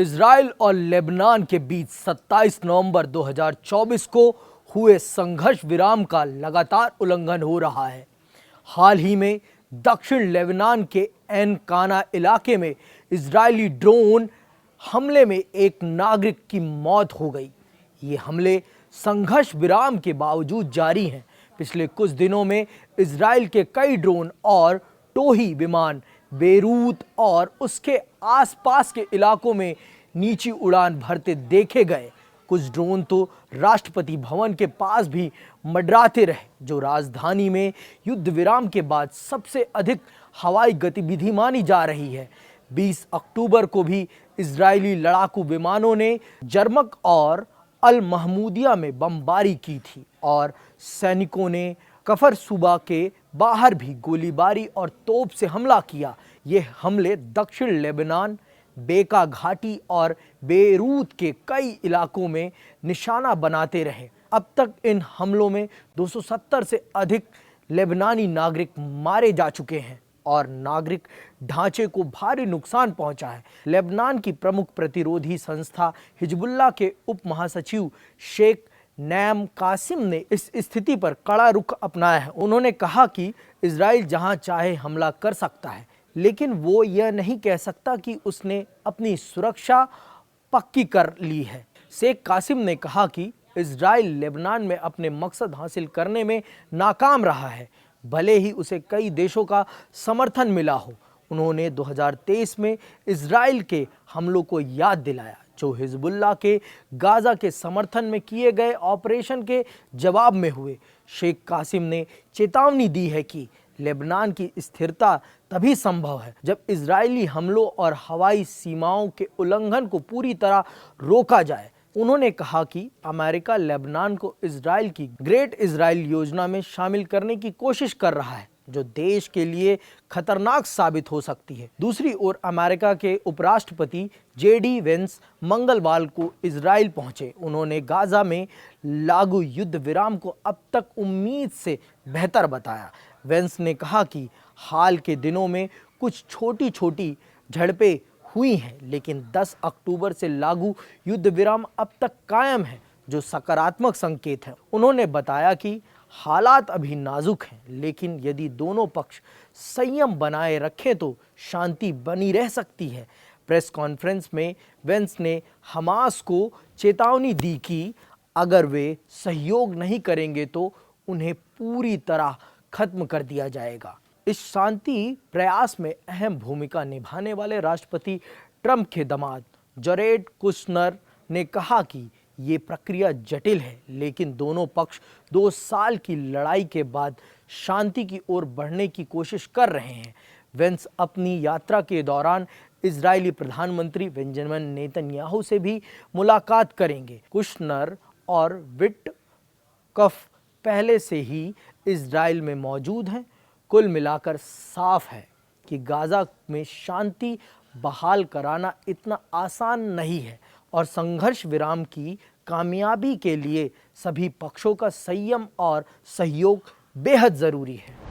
Israel और Lebanon के बीच 27 नवंबर 2024 को हुए संघर्ष विराम का लगातार उल्लंघन हो रहा है। हाल ही में दक्षिण लेबनान के एन काना इलाके में इजरायली ड्रोन हमले में एक नागरिक की मौत हो गई। ये हमले संघर्ष विराम के बावजूद जारी हैं। पिछले कुछ दिनों में इजराइल के कई ड्रोन और टोही विमान बेरूत और उसके आसपास के इलाकों में नीची उड़ान भरते देखे गए। कुछ ड्रोन तो राष्ट्रपति भवन के पास भी मंडराते रहे, जो राजधानी में युद्ध विराम के बाद सबसे अधिक हवाई गतिविधि मानी जा रही है। 20 अक्टूबर को भी इजरायली लड़ाकू विमानों ने जर्मक और अल महमूदिया में बमबारी की थी और सैनिकों ने कफर सूबा के बाहर भी गोलीबारी और तोप से हमला किया। ये हमले दक्षिण लेबनान, बेका घाटी और बेरूत के कई इलाकों में निशाना बनाते रहे। अब तक इन हमलों में 270 से अधिक लेबनानी नागरिक मारे जा चुके हैं और नागरिक ढांचे को भारी नुकसान पहुंचा है। लेबनान की प्रमुख प्रतिरोधी संस्था हिजबुल्लाह के उप महासचिव शेख नैम कासिम ने इस स्थिति पर कड़ा रुख अपनाया है। उन्होंने कहा कि इजराइल जहां चाहे हमला कर सकता है, लेकिन वो यह नहीं कह सकता कि उसने अपनी सुरक्षा पक्की कर ली है। शेख कासिम ने कहा कि इजराइल लेबनान में अपने मकसद हासिल करने में नाकाम रहा है, भले ही उसे कई देशों का समर्थन मिला हो। उन्होंने 2023 में इजराइल के हमलों को याद दिलाया, जो हिजबुल्लाह के गाजा के समर्थन में किए गए ऑपरेशन के जवाब में हुए। शेख कासिम ने चेतावनी दी है कि लेबनान की स्थिरता तभी संभव है जब इजरायली हमलों और हवाई सीमाओं के उल्लंघन को पूरी तरह रोका जाए। उन्होंने कहा कि अमेरिका लेबनान को इजराइल की ग्रेट इजराइल योजना में शामिल करने की कोशिश कर रहा है, जो देश के लिए खतरनाक साबित हो सकती है। दूसरी ओर अमेरिका के उपराष्ट्रपति जेडी वेंस मंगलवार को इजराइल पहुंचे। उन्होंने गाजा में लागू युद्ध विराम को अब तक उम्मीद से बेहतर बताया। वेंस ने कहा कि हाल के दिनों में कुछ छोटी छोटी झड़पें हुई हैं, लेकिन 10 अक्टूबर से लागू युद्ध विराम अब तक कायम है, जो सकारात्मक संकेत है। उन्होंने बताया कि हालात अभी नाजुक हैं, लेकिन यदि दोनों पक्ष संयम बनाए रखें तो शांति बनी रह सकती है। प्रेस कॉन्फ्रेंस में वेंस ने हमास को चेतावनी दी कि अगर वे सहयोग नहीं करेंगे तो उन्हें पूरी तरह खत्म कर दिया जाएगा। इस शांति प्रयास में अहम भूमिका निभाने वाले राष्ट्रपति ट्रंप के दामाद जरेड कुशनर ने कहा कि ये प्रक्रिया जटिल है, लेकिन दोनों पक्ष 2 साल की लड़ाई के बाद शांति की ओर बढ़ने की कोशिश कर रहे हैं। वेंस अपनी यात्रा के दौरान इजरायली प्रधानमंत्री बेंजामिन नेतन्याहू से भी मुलाकात करेंगे। कुशनर और विटकफ पहले से ही इजराइल में मौजूद हैं। कुल मिलाकर साफ है कि गाजा में शांति बहाल कराना इतना आसान नहीं है और संघर्ष विराम की कामयाबी के लिए सभी पक्षों का संयम और सहयोग बेहद ज़रूरी है।